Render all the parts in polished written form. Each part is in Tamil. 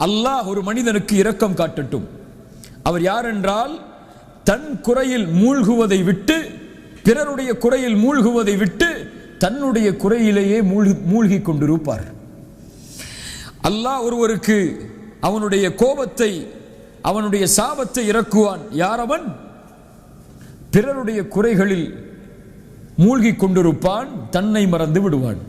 அல்லாஹ் ஒரு மனிதனுக்கு இரக்கம் காட்டட்டும். அவர் யார் என்றால், தன் குறையில் மூழ்குவதை விட்டு, பிறருடைய குறையில் மூழ்குவதை விட்டு தன்னுடைய குறையிலேயே மூழ்கி கொண்டிருப்பார். அல்லாஹ் ஒருவருக்கு அவனுடைய கோபத்தை, அவனுடைய சாபத்தை இறக்குவான். யார் அவன்? பிறருடைய குறைகளில் மூழ்கி கொண்டிருப்பான், தன்னை மறந்து விடுவான்.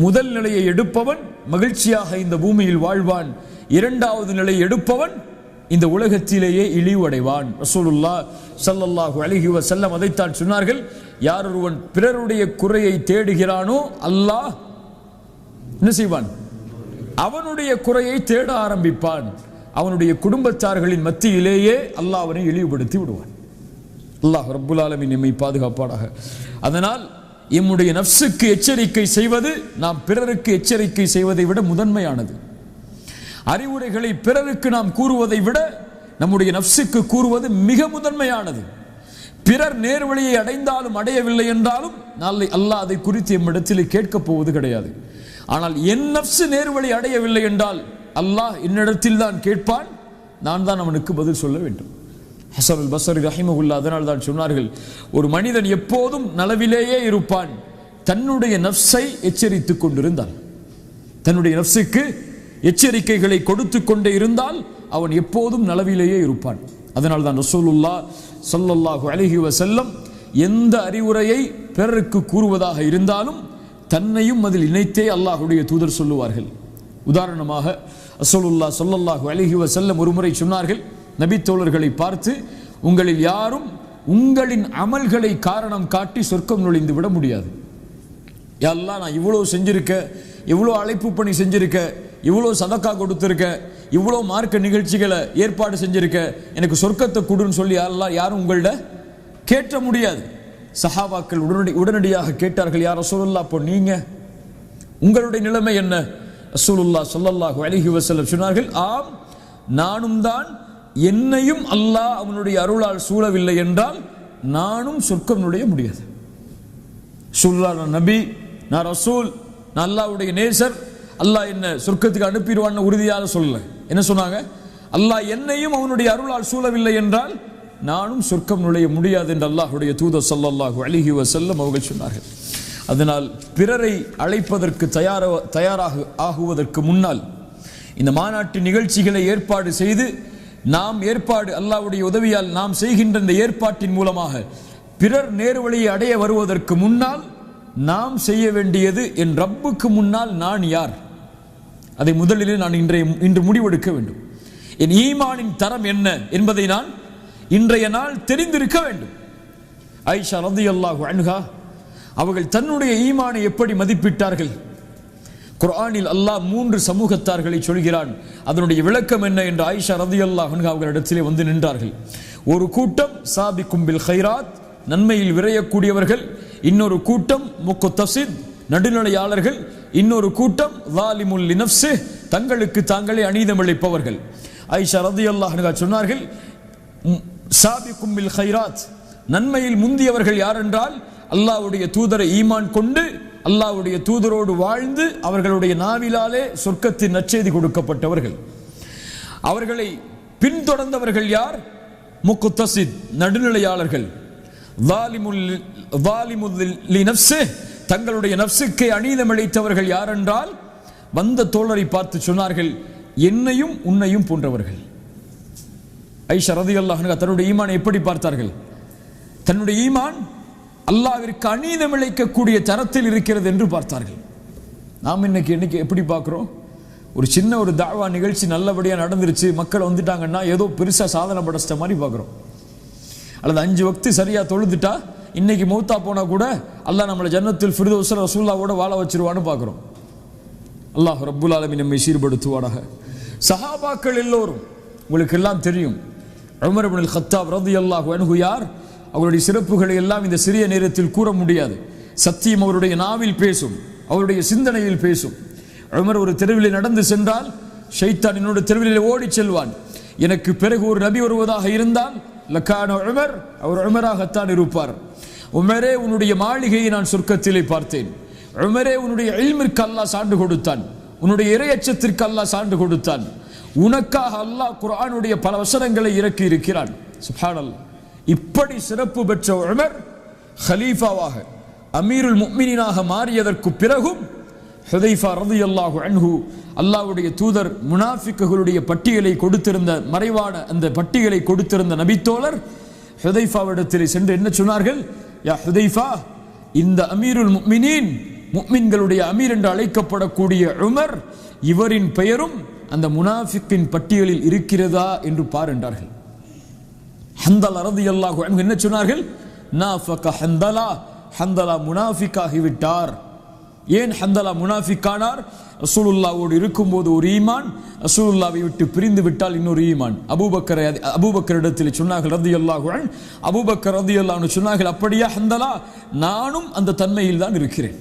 முதல் நிலையை எடுப்பவன் மகிழ்ச்சியாக இந்த பூமியில் வாழ்வான். இரண்டாவது நிலையை எடுப்பவன் இந்த உலகத்திலேயே இழிவடைவான். ரசூலுல்லாஹ் ஸல்லல்லாஹு அலைஹி வஸல்லம் அதைத்தான் சொன்னார்கள். யார் ஒருவன் பிறருடைய குறையை தேடுகிறானோ அல்லாஹ் என்ன செய்வான்? அவனுடைய குறையை தேட ஆரம்பிப்பான். அவனுடைய குடும்பத்தார்களின் மத்தியிலேயே அல்லாஹ் அவனை இழிவுபடுத்தி விடுவான். அல்லாஹ் ரப்புல் ஆலமீன் நம்மை பாதுகாப்பானாக. அதனால் எம்முடைய நஃப்ஸுக்கு எச்சரிக்கை செய்வது நாம் பிறருக்கு எச்சரிக்கை செய்வதை விட முதன்மையானது. அறிவுரைகளை பிறருக்கு நாம் கூறுவதை விட நம்முடைய நஃப்ஸுக்கு கூறுவது மிக முதன்மையானது. பிறர் நேர்வழியை அடைந்தாலும் அடையவில்லை என்றாலும் நாளை அல்லாஹ் அதை குறித்து எம்மிடத்தில் கேட்கப் போவது கிடையாது. ஆனால் என் நஃப்ஸ் நேர்வழி அடையவில்லை என்றால் அல்லாஹ் என்னிடத்தில் தான் கேட்பான், நான் தான் அவனுக்கு பதில் சொல்ல வேண்டும். ஹஸன் அல் பஸ்ரி ரஹிமஹுல்லாஹ் அதனால் தான் சொன்னார்கள், ஒரு மனிதன் எப்போதும் நலவிலேயே இருப்பான் தன்னுடைய நஃப்ஸை எச்சரித்துக் கொண்டிருந்தால். தன்னுடைய நஃப்ஸுக்கு எச்சரிக்கைகளை கொடுத்து கொண்டே இருந்தால் அவன் எப்போதும் நலவிலேயே இருப்பான். அதனால் தான் ரசூலுல்லாஹ் ஸல்லல்லாஹு அலைஹி வஸல்லம் எந்த அறிவுரையை பிறருக்கு கூறுவதாக இருந்தாலும் தன்னையும் அதில் இணைத்தே அல்லாஹ்வுடைய தூதர் சொல்லுவார்கள். உதாரணமாக ரசூலுல்லாஹ் ஸல்லல்லாஹு அலைஹி வஸல்லம் ஒருமுறை சொன்னார்கள், நபி தோழர்களை பார்த்து, உங்களில் யாரும் உங்களின் அமல்களை காரணம் காட்டி சொர்க்கம் நுழைந்து விட முடியாது. யா அல்லாஹ், நான் இவ்வளோ செஞ்சிருக்க, இவ்வளோ அழைப்பு பணி செஞ்சிருக்க, இவ்வளோ சதக்கா கொடுத்துருக்க, இவ்வளோ மார்க்க நிகழ்ச்சிகளை ஏற்பாடு செஞ்சிருக்க, எனக்கு சொர்க்கத்தை கொடுன்னு சொல்லி அல்லாஹ் யாரும் உங்கள்ட கேட்ட முடியாது. சஹாபாக்கள் உடனடியாக கேட்டார்கள், யா ரசூலுல்லாஹ், அப்போ நீங்க உங்களுடைய நிலைமை என்ன? ரசூலுல்லாஹ் ஸல்லல்லாஹு அலைஹி வஸல்லம் சொன்னார்கள், ஆம், நானும் தான். என்னையும் அல்லாஹ் அவனுடைய அருளால் சூழவில்லை என்றால் நானும் சொர்க்கம் நுழைய முடியாது. நான் நபி, நான் ரசூல், நான் அல்லாஹ்வுடைய நேசர், அல்லாஹ் என்ன சொர்க்கத்துக்கு அனுப்பிடுவான்னு உறுதியாக சொல்லல. என்ன சொன்னாங்க? அல்லாஹ் என்னையும் அவனுடைய அருளால் சூழவில்லை என்றால் நானும் சொர்க்கம் நுழைய முடியாது என்று அல்லாஹ்வுடைய தூதர் ஸல்லல்லாஹு அலைஹி வஸல்லம் அவர்கள் சொன்னார்கள். அதனால் பிறரை அழைப்பதற்கு தயாராக ஆகுவதற்கு முன்னால் இந்த மாநாட்டு நிகழ்ச்சிகளை ஏற்பாடு செய்து நாம் அல்லாஹ்வுடைய உதவியால் நாம் செய்கின்ற இந்த ஏற்பாட்டின் மூலமாக பிறர் நேர்வழியை அடைய வருவதற்கு முன்னால் நாம் செய்ய வேண்டியது, என் ரப்புக்கு முன்னால் நான் யார், அதை முதலிலே நான் இன்று முடிவெடுக்க வேண்டும். என் ஈமானின் தரம் என்ன என்பதை நான் இன்றைய நாள் தெரிந்திருக்க வேண்டும். ஆயிஷா ரலியல்லாஹு அன்ஹா அவர்கள் தன்னுடைய ஈமானை எப்படி மதிப்பிட்டார்கள்? குர்ஆனில் அல்லாஹ் 3 சமூகத்தார்களை சொல்கிறான். அதனுடைய விளக்கம் என்ன என்று ஆயிஷா ரலியல்லாஹு அன்ஹா அவர்களிடத்திலே வந்து நின்றார்கள். ஒரு கூட்டம் சாபிக்கும் பில் கைராத், நன்மையில் விரையக்கூடியவர்கள். இன்னொரு கூட்டம் முக்தஸித், நடுநிலையாளர்கள். இன்னொரு கூட்டம் ஸாலிமுல் லினஃப்ஸி, தங்களுக்கு தாங்களே அநீதம் இழைப்பவர்கள். ஆயிஷா ரலியல்லாஹு அன்ஹா சொன்னார்கள், சாபிக்கும் பில் கைராத், நன்மையில் முந்தியவர்கள் யார் என்றால் அல்லாஹ்வுடைய தூதரை ஈமான் கொண்டு அல்லாஹ்வுடைய தூதரோடு வாழ்ந்து அவர்களுடைய நாவிலாலே சொர்க்கத்தின் நற்செய்தி கொடுக்கப்பட்டவர்கள். அவர்களை பின்தொடர்ந்தவர்கள் யார்? முக்தஸித், நடுநிலையாளர்கள். ஸாலிமுல் லினஃப்ஸி, தங்களுடைய நஃப்ஸுக்கே அநீதம் இழைத்தவர்கள் யார் என்றால் வந்த தோழரை பார்த்து சொன்னார்கள், என்னையும் உன்னையும் போன்றவர்கள். ஆயிஷா ரலியல்லாஹு அன்ஹா தன்னுடைய ஈமானை எப்படி பார்த்தார்கள்? தன்னுடைய ஈமான் அல்லாஹ்விற்கு அநீதம் இழைக்கக்கூடிய தரத்தில் இருக்கிறது என்று பார்த்தார்கள். நாம் இன்னைக்கு எப்படி பார்க்கிறோம்? ஒரு சின்ன ஒரு தாவா நிகழ்ச்சி நல்லபடியாக நடந்துருச்சு, மக்கள் வந்துட்டாங்கன்னா ஏதோ பெருசாக சாதனை படைச்சிட்ட மாதிரி பார்க்குறோம். அல்லது 5 வக்து சரியாக தொழுதுட்டா இன்னைக்கு மௌத்தா போனால் கூட அல்லாஹ் நம்மளை ஜன்னத்துல் ஃபிர்தௌஸ்ல ரசூலுல்லாஹ்வோட வாழ வச்சிருவான்னு பார்க்குறோம். அல்லாஹ் ரப்புல் ஆலமீன் நம்மை சீர்படுத்துவானாக. சஹாபாக்கள் எல்லோரும் உங்களுக்கு எல்லாம் தெரியும். உமர் இப்னுல் கத்தாப் ரலியல்லாஹு அன்ஹு யார்? அவருடைய சிறப்புகளை எல்லாம் இந்த சிறிய நேரத்தில் கூற முடியாது. சத்தியம் அவருடைய நாவில் பேசும், அவருடைய சிந்தனையில் பேசும். உமர் ஒரு தெருவில் நடந்து சென்றால் ஷைத்தான் என்னோட தெருவில் ஓடி செல்வான். எனக்கு பிறகு ஒரு நபி வருவதாக இருந்தால் லக்கான உமர், அவர் உமராகத்தான் இருப்பார். உமரே, உன்னுடைய மாளிகையை நான் சொர்க்கத்திலே பார்த்தேன். உமரே, உன்னுடைய இல்மிற்கு அல்லாஹ் சான்று கொடுத்தான், உன்னுடைய இறையச்சத்திற்கு அல்லாஹ் சான்று கொடுத்தான். உனக்காக அல்லாஹ் குர்ஆனுடைய பல வசனங்களை இறக்கி இருக்கிறான். சுப்ஹானல்லாஹ். இப்படி சிறப்பு பெற்ற உமர் ஹலீஃபாவாக அமீருல் முஃமினீனாக மாறியதற்கு பிறகும் ஹுதைஃபா ரலியல்லாஹு அன்ஹு அல்லாஹ்வுடைய தூதர் முனாஃபிக்குகளுடைய பட்டியலை கொடுத்திருந்த மறைவான அந்த பட்டியலை கொடுத்திருந்த நபித்தோழர் ஹுதைஃபாவிடத்தில் சென்று என்ன சொன்னார்கள்? யா ஹுதைஃபா, இந்த அமீருல் முஃமினீன், முஃமின்களுடைய அமீர் என்று அழைக்கப்படக்கூடிய உமர், இவரின் பெயரும் அந்த முனாஃபிக்கின் பட்டியலில் இருக்கிறதா என்று பார் என்றார்கள். ஹந்தலா ரலியல்லாஹு அன்ஹு என்ன சொன்னார்கள்? நாஃபக ஹந்தலா, ஹந்தலா முனாஃபிக்காகி விட்டார். ஏன் ஹந்தலா முனாஃபிக்கானார்? ரசூலுல்லாஹ்வோடு இருக்கும்போது ஒரு ஈமான், ரசூலுல்லாஹ்வை விட்டு பிரிந்து விட்டால் இன்னொரு ஈமான். அபூபக்கரிடத்தில் சொன்னார்கள் ரலியல்லாஹு அன்ஹு, அபூபக்கர் ரலியல்லாஹு அன்ஹு சொன்னார்கள், அப்படியா ஹந்தலா, நானும் அந்த தன்மையில் தான் இருக்கிறேன்.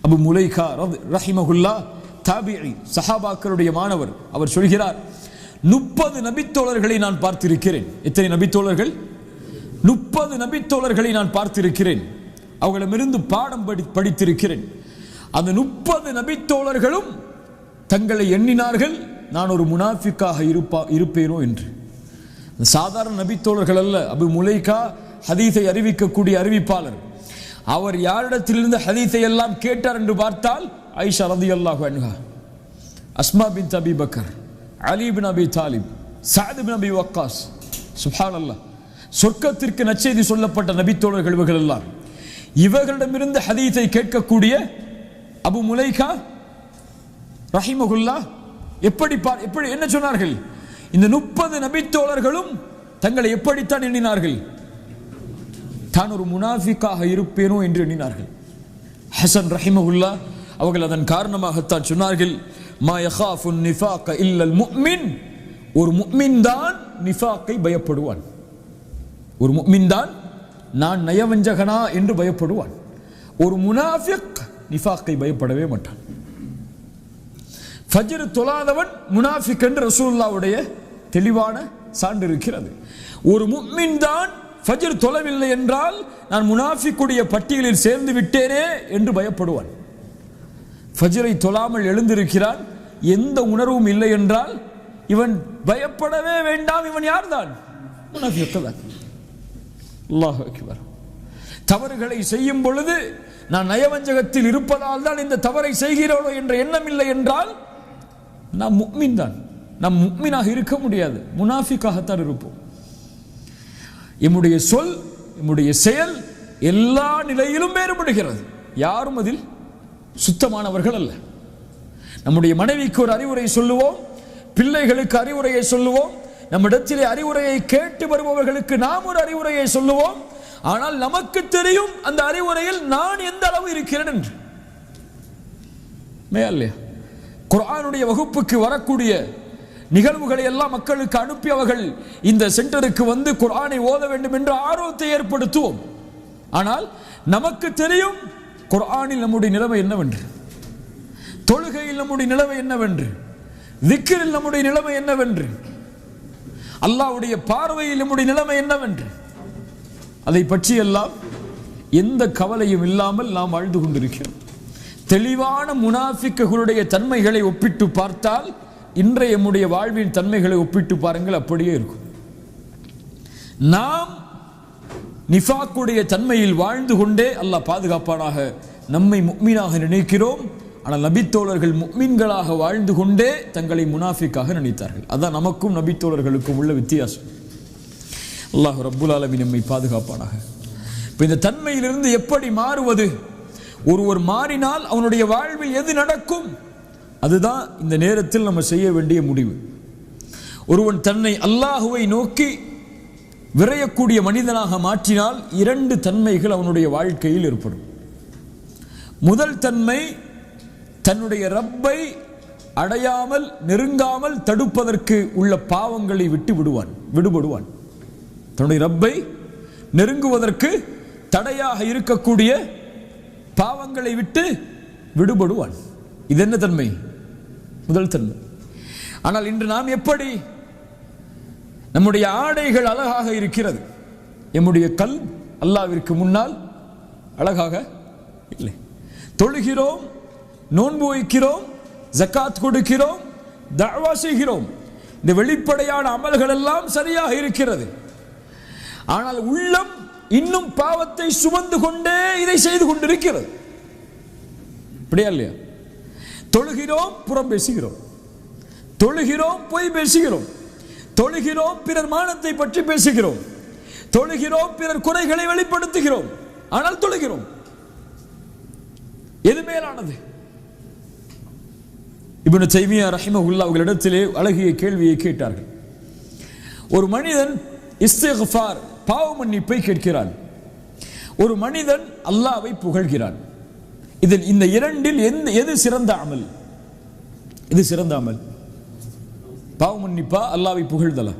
அபு முலைகா ரஹிமஹுல்லாஹ் தாபிஈ, சஹாபாக்களுடைய மாணவர், அவர் சொல்கிறார், 30 நபித்தோழர்களை நான் பார்த்திருக்கிறேன். எத்தனை நபித்தோழர்கள்? 30 நபித்தோழர்களை நான் பார்த்திருக்கிறேன். அவர்களிடமிருந்து பாடம் படித்திருக்கிறேன். அந்த 30 நபித்தோழர்களும் தங்களை எண்ணினார்கள், நான் ஒரு முனாஃபிக்காக இருப்பேனோ என்று. சாதாரண நபித்தோழர்கள் அல்ல. அபு முலைகா ஹதீஸை அறிவிக்கக்கூடிய அறிவிப்பாளர். அவர் யாரிடத்திலிருந்து ஹதீஸை எல்லாம் கேட்டார் என்று பார்த்தால் ஆயிஷா ரலியல்லாஹு அன்ஹா, அஸ்மா பின்த் அபி பக்கர், அலி பின் அபி தாலிப், சஅத் பின் அபி வக்காஸ். சுப்ஹானல்லாஹ். சொர்க்கத்திற்கு நற்செய்தி சொல்லப்பட்ட நபித்தோழர்கள் இவர்கள் எல்லாம். இவர்களிடமிருந்து ஹதீஸை கேட்கக்கூடிய அபு முலைகா ரஹிமஹுல்லாஹ் எப்படி என்ன சொன்னார்கள்? இந்த 30 நபித்தோழர்களும் தங்களை எப்படித்தான் எண்ணினார்கள்? தான் ஒரு முனாஃபிக்காக இருப்பேனோ என்று எண்ணினார்கள். ஹசன் ரஹிமஹுல்லாஹ் அவர்கள் அதன் காரணமாகத்தான் சொன்னார்கள், மா யகாஃபு நிஃபாக இல்லல் முஃமின், ஒரு முஃமின் தான் நிஃபாக்கை பயப்படுவான். ஒரு முஃமின் தான் நான் நயவஞ்சகனா என்று பயப்படுவான். ஒரு முனாஃபிக் நிஃபாக்கை பயப்படவே மாட்டான். ஃபஜ்ர் தொழாதவன் முனாஃபிக் என்று ரசூலுல்லாஹ்வுடைய தெளிவான சான்று இருக்கிறது. ஒரு முஃமின் தான் ஃபஜ்ர் தொழவில்லை என்றால் நான் முனாஃபிக்குடைய பட்டியலில் சேர்ந்து விட்டேனே என்று பயப்படுவான். ஃபஜ்ரை தொழாமல் எழுந்திருக்கிறான், எந்த உணர்வும் இல்லை என்றால் இவன் பயப்படவே வேண்டாம். இவன் யார்தான்? முனாஃபிக் தான். அல்லாஹு அக்பர். தவறுகளை செய்யும் பொழுது நான் நயவஞ்சகத்தில் இருப்பதால் தான் இந்த தவறை செய்கிறோனோ என்ற எண்ணம் இல்லை என்றால் நாம் முஃமின் தான். நாம் முஃமினாக இருக்க முடியாது, முனாஃபிக்காகத்தான் இருப்போம். எம்முடைய சொல், எம்முடைய செயல் எல்லா நிலையிலும் வேறுபடுகிறது. யாரும் அதில் சுத்தமானவர்கள் அல்ல. நம்முடைய மனைவிக்கு ஒரு அறிவுரை சொல்லுவோம், பிள்ளைகளுக்கு அறிவுரையை சொல்லுவோம், நம்மிடத்திலே அறிவுரையை கேட்டு வருபவர்களுக்கு நாம் ஒரு அறிவுரையை சொல்லுவோம். ஆனால் நமக்கு தெரியும் அந்த அறிவுரையில் நான் எந்த அளவு இருக்கிறேன் என்று. மேல்லையா? குர்ஆனுடைய வகுப்புக்கு வரக்கூடிய நிகழ்வுகளை எல்லாம் மக்களுக்கு அனுப்பி அவர்கள் இந்த சென்டருக்கு வந்து குர்ஆனை ஓத வேண்டும் என்ற ஆர்வத்தை ஏற்படுத்துவோம். ஆனால் நமக்கு தெரியும் குர்ஆனில் நம்முடைய நிலைமை என்னவென்று, தொழுகையில் நம்முடைய நிலைமை என்னவென்று, திக்ரில் நம்முடைய நிலைமை என்னவென்று, அல்லாஹ்வுடைய பார்வையில் நம்முடைய நிலைமை என்னவென்று, அதை பற்றி எல்லாம் எந்த கவலையும் இல்லாமல் நாம் வாழ்ந்து கொண்டிருக்கிறோம். தெளிவான முனாஃபிக்குகளுடைய தன்மைகளை ஒப்பிட்டு பார்த்தால் இன்றைய நம்முடைய வாழ்வின் தன்மைகளை ஒப்பிட்டு பாருங்கள், அப்படியே இருக்கும். நாம் நிஃபாக்குடைய தன்மையில் வாழ்ந்து கொண்டே அல்லாஹ் பாதுகாப்பானாக நம்மை முஃமினாக நினைக்கிறோம். ஆனால் நபித்தோழர்கள் முஃமின்களாக வாழ்ந்து கொண்டே தங்களை முனாஃபிக்காக நினைத்தார்கள். அதான் நமக்கும் நபித்தோழர்களுக்கும் உள்ள வித்தியாசம். அல்லாஹ் ரப்புல் ஆலமீன் நம்மை பாதுகாப்பானாக. இப்போ இந்த தன்மையிலிருந்து எப்படி மாறுவது? ஒருவர் மாறினால் அவனுடைய வாழ்வில் எது நடக்கும்? அதுதான் இந்த நேரத்தில் நம்ம செய்ய வேண்டிய முடிவு. ஒருவன் தன்னை அல்லாஹுவை நோக்கி விரையக்கூடிய மனிதனாக மாற்றினால் 2 தன்மைகள் அவனுடைய வாழ்க்கையில் ஏற்படும். முதல் தன்மை, தன்னுடைய ரப்பை அடையாமல் நெருங்காமல் தடுப்பதற்கு உள்ள பாவங்களை விடுபடுவான். தன்னுடைய ரப்பை நெருங்குவதற்கு தடையாக இருக்கக்கூடிய பாவங்களை விட்டு விடுபடுவான். இது என்ன தன்மை? முதல் தன்மை. ஆனால் இன்று நாம் எப்படி? நம்முடைய ஆடைகள் அழகாக இருக்கிறது, நம்முடைய கல் அல்லாஹ்விற்கு முன்னால் அழகாக இல்லை. தொழுகிறோம், நோன்பு வைக்கிறோம், ஜக்காத் கொடுக்கிறோம், தஅவா செய்கிறோம், இந்த வெளிப்படையான அமல்கள் எல்லாம் சரியாக இருக்கிறது, ஆனால் உள்ளம் இன்னும் பாவத்தை சுமந்து கொண்டே இதை செய்து கொண்டிருக்கிறது. இப்படியா இல்லையா? தொழுகிறோம், புறம் பேசுகிறோம், தொழுகிறோம், பொய் பேசுகிறோம், தொழுகிறோம், பிறர் மானத்தை பற்றி பேசுகிறோம், தொழுகிறோம், பிறர் குறைகளை வெளிப்படுத்துகிறோம், ஆனால் தொழுகிறோம். எது மேலானது? இப்னு தைமியா ரஹிமஹுல்லாஹ் அவர்களிடத்திலே அழகிய கேள்வியை கேட்டார்கள். ஒரு மனிதன் இஸ்திக்ஃபார் பாவ மன்னிப்பை கேட்கிறான், ஒரு மனிதன் அல்லாஹ்வை புகழ்கிறான். இதில் இந்த இரண்டில் எது சிறந்த அமல்? இது சிறந்த அமல்? பாவ மன்னிப்பா அல்லாஹ்வை புகழ்தலா?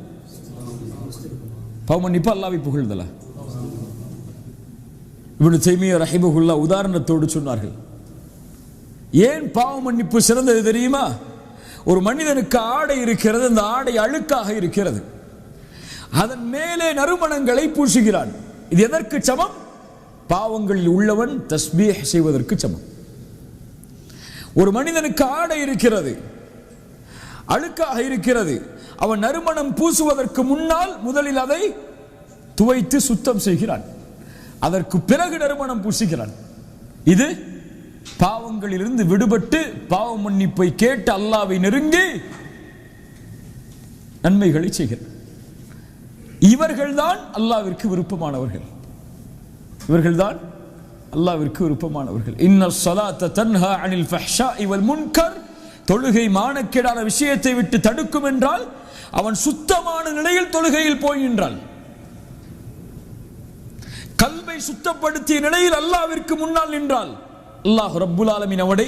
பாவ மன்னிப்பா அல்லாஹ்வை புகழ்தலா? இப்னு தைமியா ரஹிமஹுல்லாஹ் உதாரணத்தோடு சொன்னார்கள். ஏன் பாவ மன்னிப்பு சிறந்தது தெரியுமா? ஒரு மனிதனுக்கு ஆடை இருக்கிறது, அந்த ஆடை அழுக்காக இருக்கிறது, அதன் மேலே நறுமணங்களை பூசுகிறான். இது எதற்கு சமம்? பாவங்களில் உள்ளவன் தஸ்பீஹ் செய்வதற்கு சமம். ஒரு மனிதனுக்கு ஆடை இருக்கிறது, அழுக்காக இருக்கிறது, அவன் நறுமணம் பூசுவதற்கு முன்னால் முதலில் அதை துவைத்து சுத்தம் செய்கிறான், அதற்கு பிறகு நறுமணம் பூசுகிறான். இது பாவங்களிலிருந்து விடுபட்டு பாவ மன்னிப்பை கேட்டு அல்லாஹ்வை நெருங்கி நன்மைகளை செய்கிறார். இவர்கள்தான் அல்லாஹ்விற்கு விருப்பமானவர்கள், இவர்கள்தான் அல்லாஹ்விற்கு விருப்பமானவர்கள். இன்னஸ் ஸலாத்த தன்ஹா அனில் ஃபஹ்ஷாஇ வல் முன்கர், தொழுகை மானக்கேடான விஷயத்தை விட்டு தடுக்கும் என்றால் அவன் சுத்தமான நிலையில் தொழுகையில் போகின்றான். கல்வை சுத்தப்படுத்திய நிலையில் அல்லாஹ்விற்கு முன்னால் நின்றால் அல்லாஹ் ரப்புல் ஆலமீன் அவனை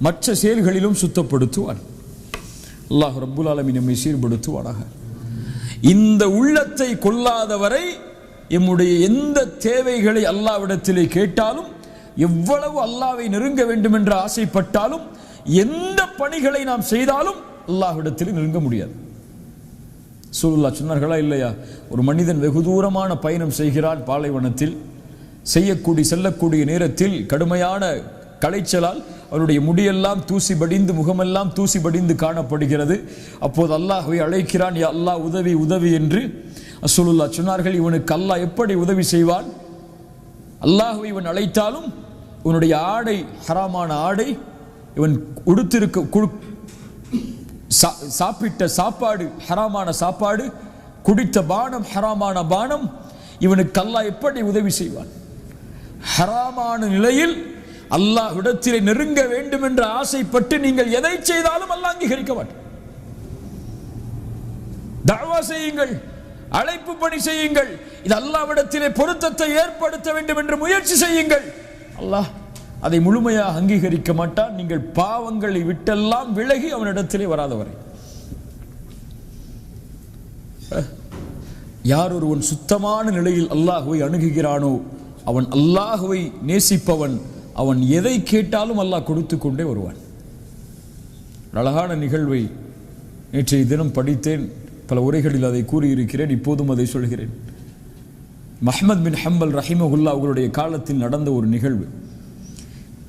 மற்ற செயல்களிலும் சுத்தப்படுத்துவான். அல்லாஹ் ரப்புல் ஆலமீன் நம்மை சீர்படுத்துவானாக. இந்த உள்ளத்தை கொள்ளாதவரை எம்முடைய எந்த தேவைகளை அல்லாஹ்விடத்திலே கேட்டாலும், எவ்வளவு அல்லாஹ்வை நெருங்க வேண்டும் என்று ஆசைப்பட்டாலும், எந்த பணிகளை நாம் செய்தாலும் அல்லாஹ்விடத்தில் நெருங்க முடியாது. ரசூலுல்லாஹ் சொன்னார்களா இல்லையா? ஒரு மனிதன் வெகு தூரமான பயணம் செய்கிறான், பாலைவனத்தில் செல்லக்கூடிய நேரத்தில் கடுமையான களைச்சலால் அவருடைய முடியெல்லாம் தூசி படிந்து, முகமெல்லாம் தூசி படிந்து காணப்படுகிறது. அப்போது அல்லாஹ்வை அழைக்கிறான், யா அல்லாஹ் உதவி உதவி என்று. ரசூலுல்லாஹ் சொன்னார்கள், இவனுக்கு அல்லாஹ் எப்படி உதவி செய்வான்? அல்லாஹ்வை இவன் அழைத்தாலும் இவனுடைய ஆடை ஹராமான ஆடை, இவன் சாப்பிட்ட சாப்பாடு ஹராமான சாப்பாடு, குடித்த பானம் ஹராமான பானம், இவனுக்கு அல்லாஹ் எப்படி உதவி செய்வான்? ஹராமான நிலையில் அல்லாஹ்விடத்திலே நெருங்க வேண்டும் என்ற ஆசைப்பட்டு நீங்கள் எதை செய்தாலும் அல்லாஹ் அங்கீகரிக்க மாட்டான். தஅவா செய்யுங்கள், அழைப்பு பணி செய்யுங்கள், இது அல்லாஹ்விடத்திலே பொருத்தத்தை ஏற்படுத்த வேண்டும் என்று முயற்சி செய்யுங்கள், அல்லாஹ் அதை முழுமையாக அங்கீகரிக்க மாட்டான். நீங்கள் பாவங்களை விட்டெல்லாம் விலகி அவனிடத்திலே வராதவரை. யார் ஒருவன் சுத்தமான நிலையில் அல்லாஹ்வை அணுகுகிறானோ அவன் அல்லாஹ்வை நேசிப்பவன், அவன் எதை கேட்டாலும் அல்லாஹ் கொடுத்து கொண்டே வருவான். அழகான நிகழ்வை நேற்றைய தினம் படித்தேன், பல உரைகளில் அதை கூறியிருக்கிறேன், இப்போதும் அதை சொல்கிறேன். அஹ்மத் பின் ஹம்பல் ரஹிமஹுல்லாஹ் அவர்களுடைய காலத்தில் நடந்த ஒரு நிகழ்வு.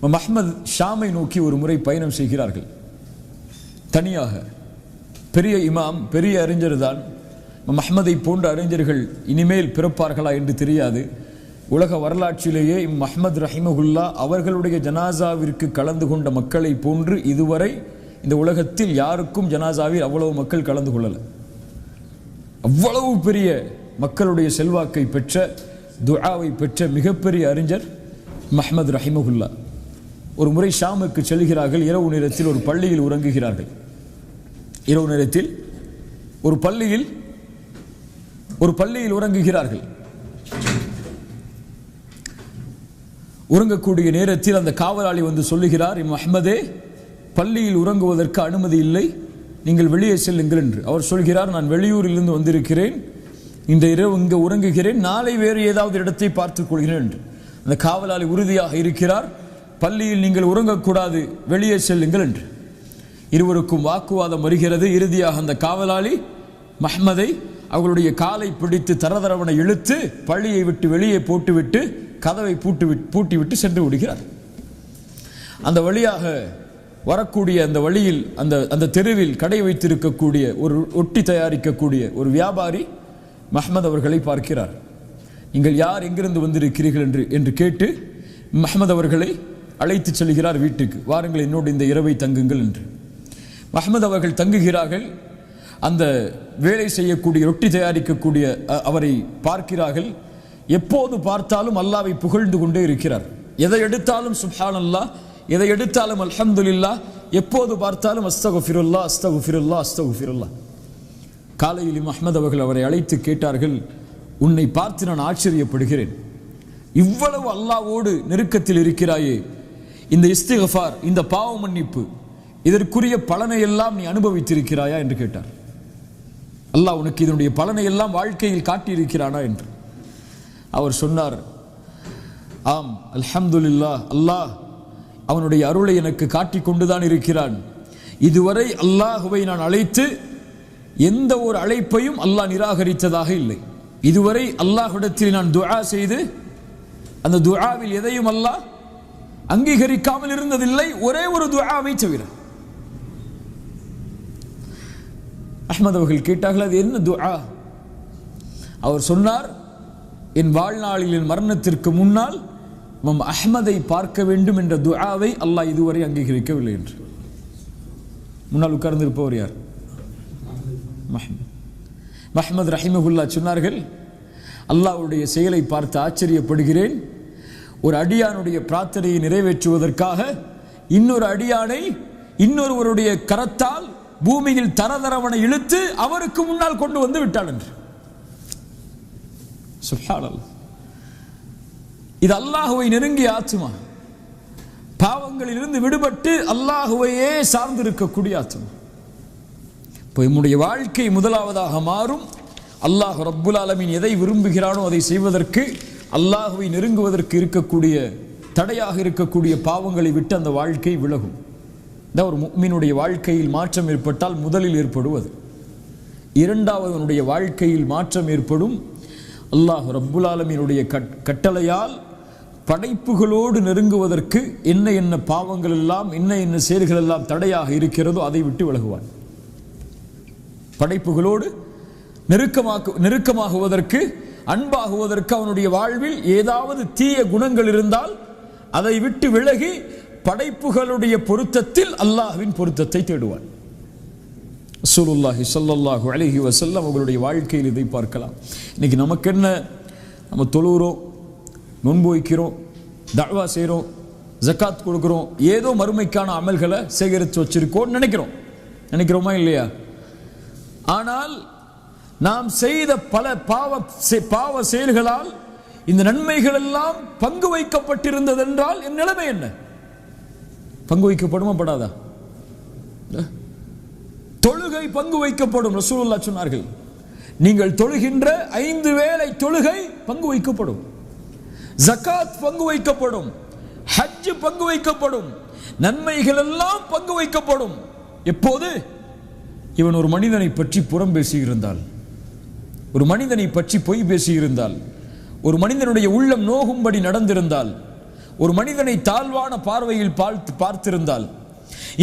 அஹ்மத் ஷாமை நோக்கி ஒரு முறை பயணம் செய்கிறார்கள், தனியாக. பெரிய இமாம், பெரிய அறிஞர் தான். அஹ்மதை போன்ற அறிஞர்கள் இனிமேல் பிறப்பார்களா என்று தெரியாது. உலக வரலாற்றிலேயே அஹ்மத் ரஹிமஹுல்லா அவர்களுடைய ஜனாசாவிற்கு கலந்து கொண்ட மக்களை போன்று இதுவரை இந்த உலகத்தில் யாருக்கும் ஜனாசாவில் அவ்வளவு மக்கள் கலந்து கொள்ளல. அவ்வளவு பெரிய மக்களுடைய செல்வாக்கை பெற்ற, துஆவை பெற்ற மிகப்பெரிய அறிஞர் அஹ்மத் ரஹிமஹுல்லா. ஒரு முறை ஷாமுக்கு செல்கிறார்கள். இரவு நேரத்தில் ஒரு பள்ளியில் உறங்குகிறார்கள். இரவு நேரத்தில் ஒரு பள்ளியில் உறங்குகிறார்கள். உறங்கக்கூடிய நேரத்தில் அந்த காவலாளி வந்து சொல்லுகிறார், அஹ்மதே, பள்ளியில் உறங்குவதற்கு அனுமதி இல்லை, நீங்கள் வெளியே செல்லுங்கள் என்று. அவர் சொல்கிறார், நான் வெளியூரிலிருந்து வந்திருக்கிறேன், இந்த இரவு இங்கே உறங்குகிறேன், நாளை வேறு ஏதாவது இடத்தை பார்த்துக் கொள்கிறேன் என்று. அந்த காவலாளி உறுதியாக இருக்கிறார், பள்ளியில் நீங்கள் உறங்கக்கூடாது, வெளியே செல்லுங்கள் என்று. இருவருக்கும் வாக்குவாதம் வருகிறது. இறுதியாக அந்த காவலாளி அஹ்மதை அவர்களுடைய காலை பிடித்து தரதரவன இழுத்து பள்ளியை விட்டு வெளியே போட்டுவிட்டு கதவை பூட்டிவிட்டு சென்று விடுகிறார். அந்த வழியாக வரக்கூடிய அந்த வழியில் அந்த தெருவில் கடை வைத்திருக்கக்கூடிய ஒரு ஒட்டி தயாரிக்கக்கூடிய ஒரு வியாபாரி மஹ்மத் அவர்களை பார்க்கிறார். நீங்கள் யார், எங்கிருந்து வந்திருக்கிறீர்கள் என்று கேட்டு மஹ்மத் அவர்களை அழைத்து செல்கிறார் வீட்டுக்கு. வாருங்கள், என்னோடு இந்த இரவை தங்குங்கள் என்று. மஹ்மத் அவர்கள் தங்குகிறார்கள். அந்த வேலை செய்யக்கூடிய ரொட்டி தயாரிக்கக்கூடிய அவரை பார்க்கிறார்கள். எப்போது பார்த்தாலும் அல்லாஹ்வை புகழ்ந்து கொண்டே இருக்கிறார். எதை எடுத்தாலும் சுப்ஹானல்லாஹ், எதை எடுத்தாலும் அல்ஹம்துலில்லாஹ், எப்போது பார்த்தாலும் அஸ்தக்ஃபிருல்லாஹ் அஸ்தக்ஃபிருல்லாஹ் அஸ்தக்ஃபிருல்லாஹ். காலையில் மஹ்மத் அவர்கள் அவரை அழைத்து கேட்டார்கள், உன்னை பார்த்து நான் ஆச்சரியப்படுகிறேன். இவ்வளவு அல்லாஹ்வோடு நெருக்கத்தில் இருக்கிறாயே, இந்த இஸ்திக்ஃபார், இந்த பாவ மன்னிப்பு, இதற்குரிய பலனை எல்லாம் நீ அனுபவித்திருக்கிறாயா என்று கேட்டார். அல்லாஹ் உனக்கு இதனுடைய பலனை எல்லாம் வாழ்க்கையில் காட்டியிருக்கிறானா என்று. அவர் சொன்னார், ஆம் அல்ஹம்துலில்லாஹ், அல்லாஹ் அவனுடைய அருளை எனக்கு காட்டிக் கொண்டுதான் இருக்கிறான். இதுவரை அல்லாஹுவை நான் அழைத்து எந்த ஒரு அழைப்பையும் அல்லாஹ் நிராகரித்ததாக இல்லை. இதுவரை அல்லாஹ்விடத்தில் நான் துஆ செய்து அந்த துஆவில் எதையும் அல்லாஹ் அங்கீகரிக்காமல் இருந்ததில்லை, ஒரே ஒரு துஆவை தவிர. அஹ்மத் அவர்கள் கேட்டார்கள், அது என்ன துஆ? அவர் சொன்னார், என் வாழ்நாளில் என் மரணத்திற்கு முன்னால் அஹ்மதை பார்க்க வேண்டும் என்ற துஆவை அல்லாஹ் இதுவரை அங்கீகரிக்கவில்லை என்று. முன்னால் உட்கார்ந்திருப்பவர் யார்? மஹ்மத் ரஹிமஹுல்லா சொன்னார்கள், அல்லாஹ்வுடைய செயலை பார்த்து ஆச்சரியப்படுகிறேன். ஒரு அடியானுடைய பிரார்த்தனையை நிறைவேற்றுவதற்காக இன்னொரு அடியானை இன்னொருவருடைய கரத்தால் பூமியில் தரதரவனை இழுத்து அவருக்கு முன்னால் கொண்டு வந்து விட்டாள் என்று. சுப்ஹானல்லாஹ். இது அல்லாஹுவை நெருங்கிய ஆத்மா, பாவங்களில் இருந்து விடுபட்டு அல்லாஹுவையே சார்ந்திருக்கக்கூடிய ஆத்மா. இப்போ நம்முடைய வாழ்க்கை முதலாவதாக மாறும். அல்லாஹ் ரப்புல் ஆலமீன் எதை விரும்புகிறானோ அதை செய்வதற்கு, அல்லாஹுவை நெருங்குவதற்கு இருக்கக்கூடிய தடையாக இருக்கக்கூடிய பாவங்களை விட்டு அந்த வாழ்க்கை விலகும். இந்த ஒரு முஃமினுடைய வாழ்க்கையில் மாற்றம் ஏற்பட்டால் முதலில் ஏற்படுவது. இரண்டாவது, அவனுடைய வாழ்க்கையில் மாற்றம் ஏற்படும் அல்லாஹ் ரப்புல் ஆலமீனுடைய கட்டளையால் படைப்புகளோடு நெருங்குவதற்கு என்ன என்ன பாவங்கள் எல்லாம், என்ன என்ன செயல்கள் எல்லாம் தடையாக இருக்கிறதோ அதை விட்டு விலகுவான். படைப்புகளோடு நெருக்கமாகுவதற்கு, அன்பாகுவதற்கு அவனுடைய வாழ்வில் ஏதாவது தீய குணங்கள் இருந்தால் அதை விட்டு விலகி படைப்புகளுடைய பொருத்தத்தில் அல்லாஹ்வின் பொருத்தத்தை தேடுவான். ரசூலுல்லாஹி ஸல்லல்லாஹு அலைஹி வஸல்லம் அவர்களுடைய வாழ்க்கையில் இதை பார்க்கலாம். இன்னைக்கு நமக்கு என்ன, நம்ம தொழுகிறோம், நோன்பு வைக்கிறோம், தஅவா செய்கிறோம், ஜகாத் கொடுக்கிறோம், ஏதோ மறுமைக்கான அமல்களை சேகரித்து வச்சிருக்கோம் நினைக்கிறோமா இல்லையா? ஆனால் நாம் செய்த பல பாவ செயல்களால் இந்த நன்மைகள் எல்லாம் பங்கு வைக்கப்பட்டிருந்தது என்றால் என் நிலைமை என்ன? பங்கு வைக்கப்படுமா படாதா? தொழுகை பங்கு வைக்கப்படும். ரசூலுல்லாஹ் சொன்னார்கள், நீங்கள் தொழுகின்ற 5 வேளை தொழுகை பங்கு வைக்கப்படும், ஜகாத் பங்கு வைக்கப்படும், ஹஜ் பங்கு வைக்கப்படும், நன்மைகள் எல்லாம் பங்கு வைக்கப்படும். எப்போது? இவன் ஒரு மனிதனை பற்றி புறம் பேசியிருந்தால், ஒரு மனிதனை பற்றி பொய் பேசியிருந்தால், ஒரு மனிதனுடைய உள்ளம் நோகும்படி நடந்திருந்தால், ஒரு மனிதனை தாழ்வான பார்வையில் பார்த்திருந்தால்,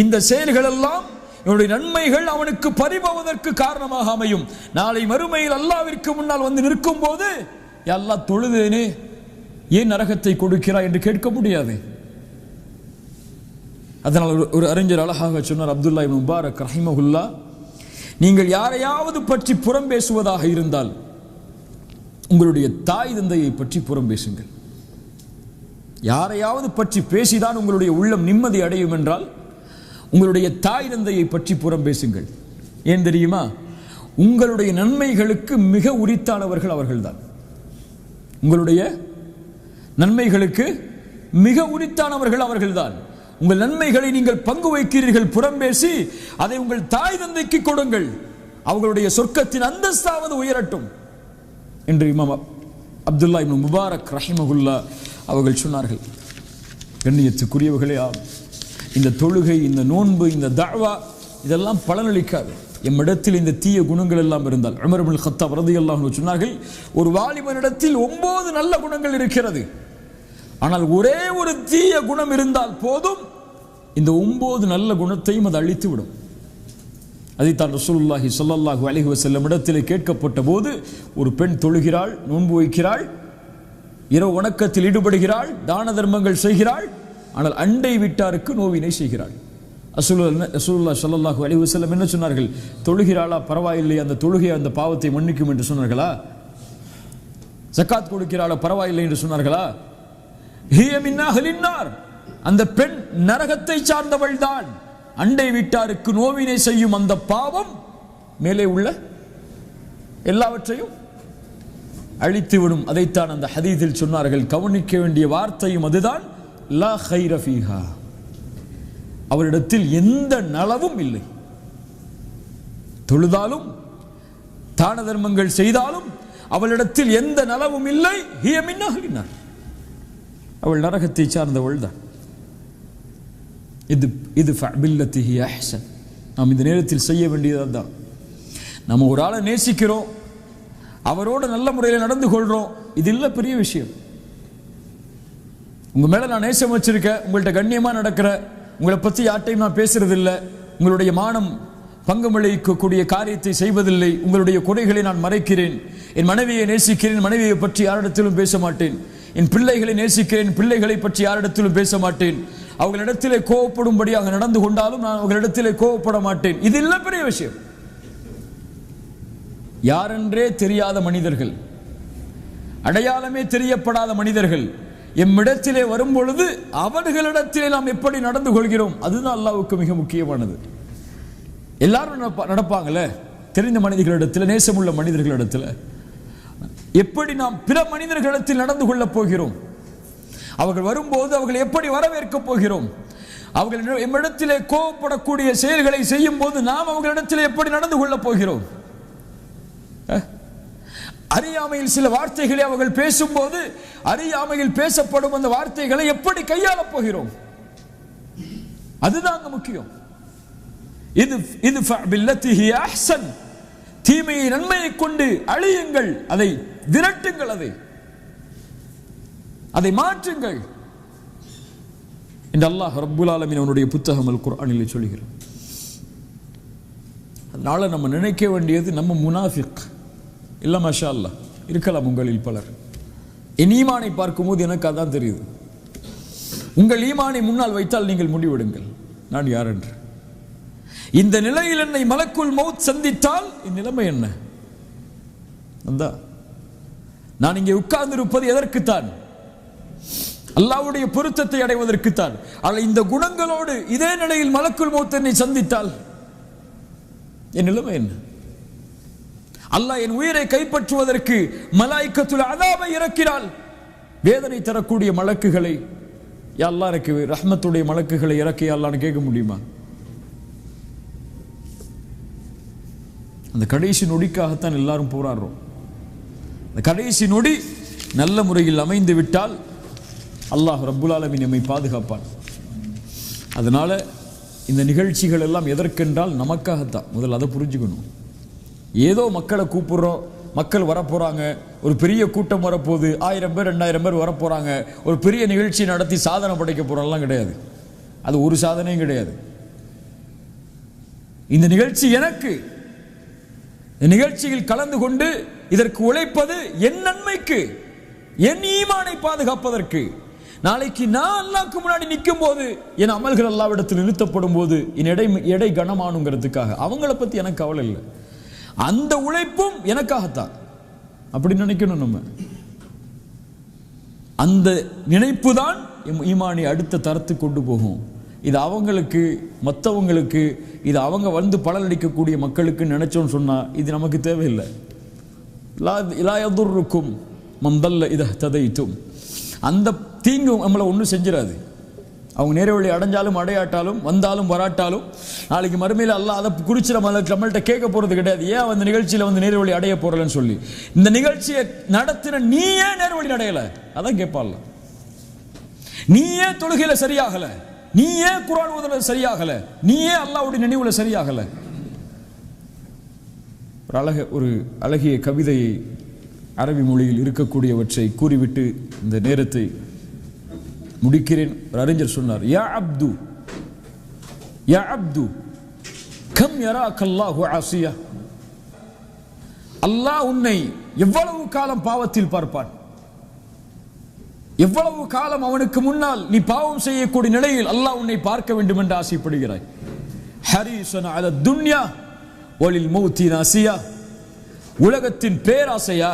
இந்த செயல்கள் எல்லாம் இவனுடைய நன்மைகள் அவனுக்கு பறிபோவதற்கு காரணமாக அமையும். நாளை மறுமையில் அல்லாஹ்விற்கு முன்னால் வந்து நிற்கும் போது, யா அல்லாஹ், தொழுதேனே, ஏன் நரகத்தை கொடுக்கிறாய் என்று கேட்க முடியாது. அதனால் ஒரு அறிஞர் அழகாக சொன்னார், அப்துல்லா இப்னு முபாரக் ரஹிமஹுல்லா, நீங்கள் யாரையாவது பற்றி புறம் பேசுவதாக இருந்தால் உங்களுடைய தாய் தந்தையை பற்றி புறம் பேசுங்கள். யாரையாவது பற்றி பேசிதான் உங்களுடைய உள்ளம் நிம்மதி அடையும் என்றால் உங்களுடைய தாய் தந்தையை பற்றி புறம் பேசுங்கள். ஏன் தெரியுமா? உங்களுடைய நன்மைகளுக்கு மிக உரித்தானவர்கள் அவர்கள்தான். உங்களுடைய நன்மைகளுக்கு மிக உரித்தானவர்கள் அவர்கள்தான். உங்கள் நன்மைகளை நீங்கள் பங்கு வைக்கிறீர்கள் புறம் பேசி, அதை உங்கள் தாய் தந்தைக்கு கொடுங்கள், அவர்களுடைய சொர்க்கத்தின் அந்தஸ்தாவது உயரட்டும் என்று இமாம் அப்துல்லா இப்னு முபாரக் ரஹிமஹுல்லா அவர்கள் சொன்னார்கள். கண்ணியத்துக்குரியவர்களே, இந்த தொழுகை, இந்த நோன்பு, இந்த தஅவா இதெல்லாம் பலனளிக்காது எம்மிடத்தில் இந்த தீய குணங்கள் எல்லாம் இருந்தால். உமர் இப்னுல் கத்தாப் ரலியல்லாஹு அன்ஹு சொன்னார்கள், ஒரு வாலிபனிடத்தில் 9 நல்ல குணங்கள் இருக்கிறது, ஆனால் ஒரே ஒரு தீய குணம் இருந்தால் போதும், இந்த 9 நல்ல குணத்தையும் அது அழித்து விடும். அதைத்தான் ரசூலுல்லாஹி ஸல்லல்லாஹு அலைஹி வஸல்லம் இடத்திலே கேட்கப்பட்ட போது, ஒரு பெண் தொழுகிறாள், நோன்பு வைக்கிறாள், இரவு வணக்கத்தில் ஈடுபடுகிறாள், தான தர்மங்கள் செய்கிறாள், ஆனால் அண்டை வீட்டாருக்கு நோவினை செய்கிறாள். ரசூலுல்லாஹி ஸல்லல்லாஹு அலைஹி வஸல்லம் என்ன சொன்னார்கள்? தொழுகிறாளா, பரவாயில்லை, அந்த தொழுகை அந்த பாவத்தை மன்னிக்கும் என்று சொன்னார்களா? ஜகாத் கொடுக்கிறாளா, பரவாயில்லை என்று சொன்னார்களா? ஹிய மின் அஹ்லின் நார், அந்த பெண் நரகத்தை சார்ந்தவள் தான். அண்டை வீட்டாருக்கு நோவினை செய்யும் அந்த பாவம் மேலே உள்ள எல்லாவற்றையும் அழித்துவிடும். அதைத்தான் அந்த ஹதீஸில் சொன்னார்கள். கவனிக்க வேண்டிய வார்த்தையும் அதுதான், லா கைர ஃபீஹா, அவரிடத்தில் எந்த நலவும் இல்லை. தொழுதாலும் தான தர்மங்கள் செய்தாலும் அவளிடத்தில் எந்த நலவும் இல்லை. ஹிய மின் அஹ்லின் நார், அவள் நரகத்தை சார்ந்தவள் தான். இது ஃபஅபில்லதிஹி அஹ்ஸன். நாம் இந்த நேரத்தில் செய்ய வேண்டியது தான். நம்ம ஒரு ஆளை நேசிக்கிறோம், அவரோட நல்ல முறையில் நடந்து கொள்றோம், இது இல்லை பெரிய விஷயம். உங்க மேல நான் நேசம் வச்சிருக்கேன், உங்கள்கிட்ட கண்ணியமா நடக்கிற, உங்களை பத்தி யார்ட்டையும் நான் பேசுறது இல்லை, உங்களுடைய மானம் பங்கமளிக்கக்கூடிய காரியத்தை செய்வதில்லை, உங்களுடைய குறைகளை நான் மறைக்கிறேன், என் மனைவியை நேசிக்கிறேன், மனைவியை பற்றி யாரிடத்திலும் பேச மாட்டேன், என் பிள்ளைகளை நேசிக்கிறேன், பிள்ளைகளை பற்றி யாரிடத்திலும் பேச மாட்டேன், அவர்களிடத்திலே கோவப்படும்படியாக நடந்து கொண்டாலும் நான் அவர்களிடத்திலே கோவப்பட மாட்டேன், இது இல்லை பெரிய விஷயம். யாரென்றே தெரியாத மனிதர்கள், அடையாளமே தெரியப்படாத மனிதர்கள் எம்மிடத்திலே வரும் பொழுது அவர்களிடத்திலே நாம் எப்படி நடந்து கொள்கிறோம், அதுதான் அல்லாஹ்வுக்கு மிக முக்கியமானது. எல்லாரும் நடப்பாங்களே, தெரிந்த மனிதர்களிடத்தில், நேசமுள்ள மனிதர்களிடத்தில் எப்படி நாம் பிற மனிதர்களிடத்தில் நடந்து கொள்ளப் போகிறோம், அவர்கள் வரும்போது அவர்கள் எப்படி வரவேற்க போகிறோம், அவர்கள் எம்மிடத்திலே கோபப்படக்கூடிய செயல்களை செய்யும் போது நாம் அவர்களிடத்தில் எப்படி நடந்து கொள்ளப் போகிறோம், அறியாமையில் சில வார்த்தைகளை அவர்கள் பேசும்போது அறியாமையில் பேசப்படும் அந்த வார்த்தைகளை எப்படி கையாளப் போகிறோம், அதுதான் முக்கியம். இது ஃபஅபில்லதிஹி அஹ்ஸன், தீமையை நன்மையை கொண்டு அழியுங்கள், அதை விரட்டுங்கள், அதை மாற்றுங்கள் என்று அல்லாஹ் ரப்புல் ஆலமீன் அவனுடைய புத்தகம் அல் குர்ஆனிலே சொல்கிறார். அதனால நம்ம நினைக்க வேண்டியது, நம்ம முனாஃபிக் இல்ல, மாஷா அல்லாஹ் இருக்கலாம் உங்களில் பலர். என் ஈமானை பார்க்கும்போது எனக்கு அதான் தெரியுது. உங்கள் ஈமானை முன்னால் வைத்தால் நீங்கள் முடிவெடுங்கள் நான் யார் என்று. இந்த நிலையில் என்னை மலக்குல் மௌத் சந்தித்தால் என் நிலைமை என்ன? நான் இங்கே உட்கார்ந்து இருப்பது எதற்குத்தான்? அல்லாஹ்வுடைய பொருத்தத்தை அடைவதற்குத்தான். ஆனால் இந்த குணங்களோடு இதே நிலையில் மலக்குல் மௌத் என்னை சந்தித்தால் என் நிலைமை என்ன? அல்லாஹ் என் உயிரை கைப்பற்றுவதற்கு மலாயிக்கத்துல் அஸாபை இறக்கினால், வேதனை தரக்கூடிய மலக்குகளை யா அல்லாஹ் இறக்கி, ரஹ்மத்துடைய மலக்குகளை இறக்கி அல்லாஹ்னு கேட்க முடியுமா? அந்த கடைசி நொடிக்காகத்தான் எல்லாரும் போராடுறோம். அந்த கடைசி நொடி நல்ல முறையில் அமைந்து விட்டால் அல்லாஹ் ரப்புல் ஆலமீன் நம்மை பாதுகாப்பான். அதனால இந்த நிகழ்ச்சிகள் எல்லாம் எதற்கென்றால் நமக்காகத்தான். முதல்ல அதை புரிஞ்சுக்கணும். ஏதோ மக்களை கூப்பிடுறோம், மக்கள் வரப்போறாங்க, ஒரு பெரிய கூட்டம் வரப்போகுது, 1000 பேர் 2000 பேர் வரப்போறாங்க, ஒரு பெரிய நிகழ்ச்சி நடத்தி சாதனை படைக்க போறோம்லாம் கிடையாது. அது ஒரு சாதனையும் கிடையாது. இந்த நிகழ்ச்சி எனக்கு, நிகழ்ச்சியில் கலந்து கொண்டு இதற்கு உழைப்பது என் நன்மைக்கு, என் ஈமானை பாதுகாப்பதற்கு. நாளைக்கு நான் அல்லாஹ்வுக்கு முன்னாடி நிற்கும் போது என் அமல்கள் அல்லாஹ்விடத்தில் நிறுத்தப்படும் போது என் எடை கனமானுங்கிறதுக்காக அவங்கள பத்தி எனக்கு கவலை இல்லை. அந்த உழைப்பும் எனக்காகத்தான், அப்படி நினைக்கணும் நம்ம. அந்த நினைப்பு தான் ஈமானை அடுத்த தரத்துக்கு கொண்டு போகும். இது அவங்களுக்கு, மற்றவங்களுக்கு, இது அவங்க வந்து பலனளிக்கக்கூடிய மக்களுக்கு நினைச்சோன்னு சொன்னா இது நமக்கு தேவையில்லை. லா யதுர்ருக்கும் மன் தல்ல இதா ததைத்தும், அந்த தீங்கு நம்மளை ஒன்றும் செஞ்சிடாது. அவங்க நேர வழி அடைஞ்சாலும் அடையாட்டாலும், வந்தாலும் வராட்டாலும், நாளைக்கு மறுமையில் அல்லாஹ் அதை குறித்து நம்மள்கிட்ட கேட்க போறது கிடையாது. ஏன் அந்த நிகழ்ச்சியில் வந்து நேர வழி அடைய போறலன்னு சொல்லி. இந்த நிகழ்ச்சியை நடத்தின நீ ஏன் நேர வழி அடையல, அதான் கேட்பான்ல. நீ ஏன் தொழுகையில சரியாகல, நீ ஏன் குர்ஆன் ஓதுறது சரியாகல, நீ ஏன் அல்லாஹ்வுடைய நினைவுல சரியாகல. ஒரு அழகிய கவிதையை அரபி மொழியில் இருக்கக்கூடியவற்றை கூறிவிட்டு இந்த நேரத்தை முடிக்கிறேன். ஒரு அறிஞர் சொன்னார், யா அப்து யா அப்து கம் யராக அல்லாஹு ஆசியா, அல்லாஹ் உன்னை எவ்வளவு காலம் பாவத்தில் பார்ப்பான், எவ்வளவு காலம் அவனுக்கு முன்னால் நீ பாவம் செய்யக்கூடிய நிலையில் அல்லாஹ் உன்னை பார்க்க வேண்டும் என்று ஆசைப்படுகிறாய். ஹரீஸன் அல துன்யா வலில் மௌத்தி நாசியா, உலகத்தின் பேராசையா,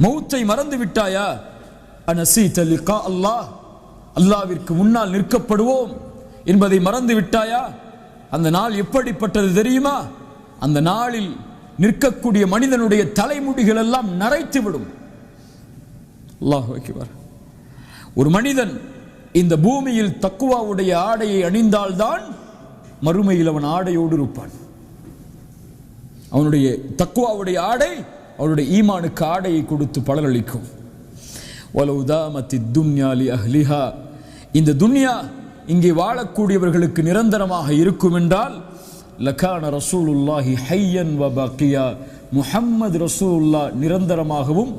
மௌத்தை மறந்து விட்டாயா? அனசீத லிகா அல்லாஹ், அல்லாஹ்விற்கு முன்னால் நிற்கப்படுவோம் என்பதை மறந்து விட்டாயா? அந்த நாள் எப்படிப்பட்டது தெரியுமா? அந்த நாளில் நிற்கக்கூடிய மனிதனுடைய தலைமுடிகள் எல்லாம் நரைத்து விடும். அல்லாஹ் அக்பர். ஒரு மனிதன் இந்த பூமியில் தக்குவாவுடைய ஆடையை அணிந்தால்தான் மறுமையில் அவன் ஆடையோடு இருப்பான். அவனுடைய தக்குவாவுடைய ஆடை அவனுடைய ஈமானுக்கு ஆடையை கொடுத்து பலனளிக்கும். வலவ் தாமத்தித் துன்யா லி அஹ்லிஹா, இந்த துன்யா இங்கே வாழக்கூடியவர்களுக்கு நிரந்தரமாக இருக்கும் என்றால் லகான ரசூலுல்லாஹி ஹய்யன் வ பக்கியா, முஹம்மது ரசூலுல்லாஹ் நிரந்தரமாகவும்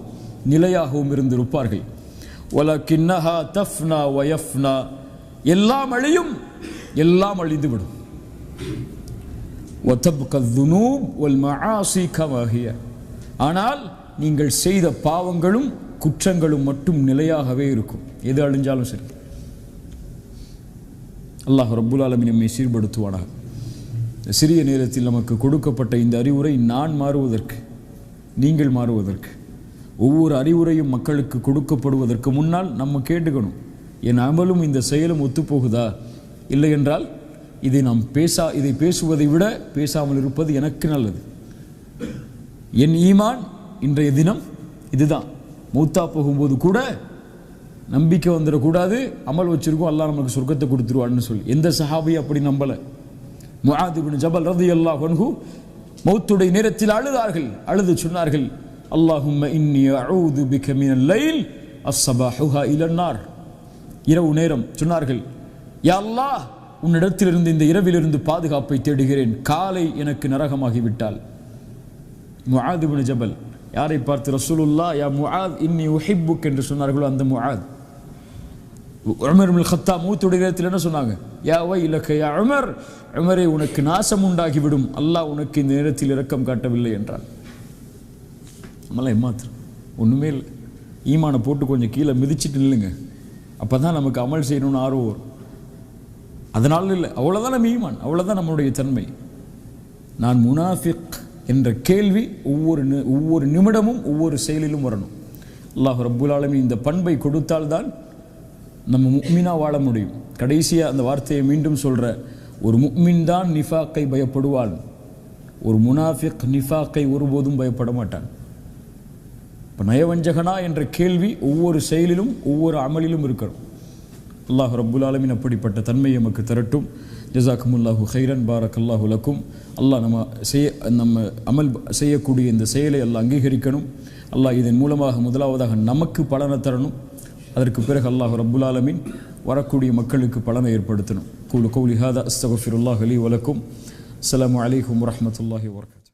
நிலையாகவும் இருந்திருப்பார்கள். வலக்கின்னஹா தஃப்னா வ யஃப்னா, எல்லாம் அழியும், எல்லாம் அழிந்துவிடும். வதப்க ذுனூப் வல் மஆசி கமா ஹிய, ஆனால் நீங்கள் செய்த பாவங்களும் குற்றங்களும் மட்டும் நிலையாகவே இருக்கும். எது அழிஞ்சாலும் சரி. அல்லாஹ் ரப்புல் ஆலமீன் நம்மை சீர்படுத்துவானாக. சிறிய நேரத்தில் நமக்கு கொடுக்கப்பட்ட இந்த அறிவுரை நான் மாறுவதற்கு, நீங்கள் மாறுவதற்கு, ஒவ்வொரு அறிவுரையும் மக்களுக்கு கொடுக்கப்படுவதற்கு முன்னால் நம்ம கேட்டுக்கணும், என் அமலும் இந்த செயலும் ஒத்துப்போகுதா? இல்லை என்றால் இதை பேசுவதை விட பேசாமல் இருப்பது எனக்கு நல்லது. என் ஈமான் இன்றைய தினம் இதுதான். மூத்தா போகும்போது கூட நம்பிக்கை வந்துடக்கூடாது, அமல் வச்சிருக்கோம், அல்லாஹ் நமக்கு சொர்க்கத்தை கொடுத்துருவான்னு சொல்லி. எந்த சஹாபியும் அப்படி நம்பலை. முஆத் இப்னு ஜபல் ரலியல்லாஹு அன்ஹு மௌத்துடைய நேரத்தில் அழுதார்கள். அழுது சொன்னார்கள், அல்லாஹும்ம இன்னி அஊது பிக மினல் லைல் அஸ்ஸபாஹுஹா இலன்னார். இரவு நேரம் சொன்னார்கள், யா அல்லாஹ், உன்னிடத்திலிருந்து இந்த இரவிலிருந்து பாதுகாப்பை தேடுகிறேன், காலை எனக்கு நரகமாகிவிட்டால். முஆத் இப்னு ஜபல் யாரை பார்த்து ரசூலுல்லாஹ் யா முஆத் இன்னி உஹிப்புக் என்று சொன்னார்களோ அந்த முஆத். உமர் இப்னு கத்தாப் மௌத்துடைய நேரத்தில் என்ன சொன்னாங்க? யா வைலக யா உமர், உமரே உனக்கு நாசம் உண்டாகிவிடும், அல்லாஹ் உனக்கு இந்த நேரத்தில் இரக்கம் காட்டவில்லை என்றான். நம்மளாம் ஏமாத்திரம் ஒன்றுமே இல்லை. ஈமானை போட்டு கொஞ்சம் கீழே மிதிச்சிட்டு நில்லுங்க, அப்போ தான் நமக்கு அமல் செய்யணும்னு ஆர்வம் வரும். அதனால இல்லை, அவ்வளோதான் நம்ம ஈமான், அவ்வளோதான் நம்மளுடைய தன்மை. நான் முனாஃபிக் என்ற கேள்வி ஒவ்வொரு நிமிடமும் ஒவ்வொரு செயலிலும் வரணும். அல்லாஹ் ரப்புல் ஆலமீன் இந்த பண்பை கொடுத்தால்தான் நம்ம முஃமினா வாழ முடியும். கடைசியாக அந்த வார்த்தையை மீண்டும் சொல்கிற, ஒரு முஃமின் தான் நிஃபாக்கை பயப்படுவான், ஒரு முனாஃபிக் நிஃபாக்கை ஒருபோதும் பயப்பட மாட்டான். இப்போ நயவஞ்சகனா என்ற கேள்வி ஒவ்வொரு செயலிலும் ஒவ்வொரு அமலிலும் இருக்கணும். அல்லாஹ் ரப்புல் ஆலமீன் அப்படிப்பட்ட தன்மை நமக்கு தரட்டும். ஜஸாக்குமுல்லாஹு ஹைரன், பாரக்கல்லாஹு லக்கும். அல்லாஹ் நம்ம அமல் செய்யக்கூடிய இந்த செயலை அல்லாஹ் அங்கீகரிக்கணும். அல்லாஹ் இதன் மூலமாக முதலாவதாக நமக்கு பலனை தரணும். அதற்கு பிறகு அல்லாஹ் ரப்புல் ஆலமீன் வரக்கூடிய மக்களுக்கு பலனை ஏற்படுத்தணும். கூலு கௌலி ஹாதா அஸ்தக்ஃபிருல்லாஹ் லீ வ லக்கும். அஸ்ஸலாமு அலைக்கும் வரஹ்மத்துல்லாஹி வபரகாத்துஹு.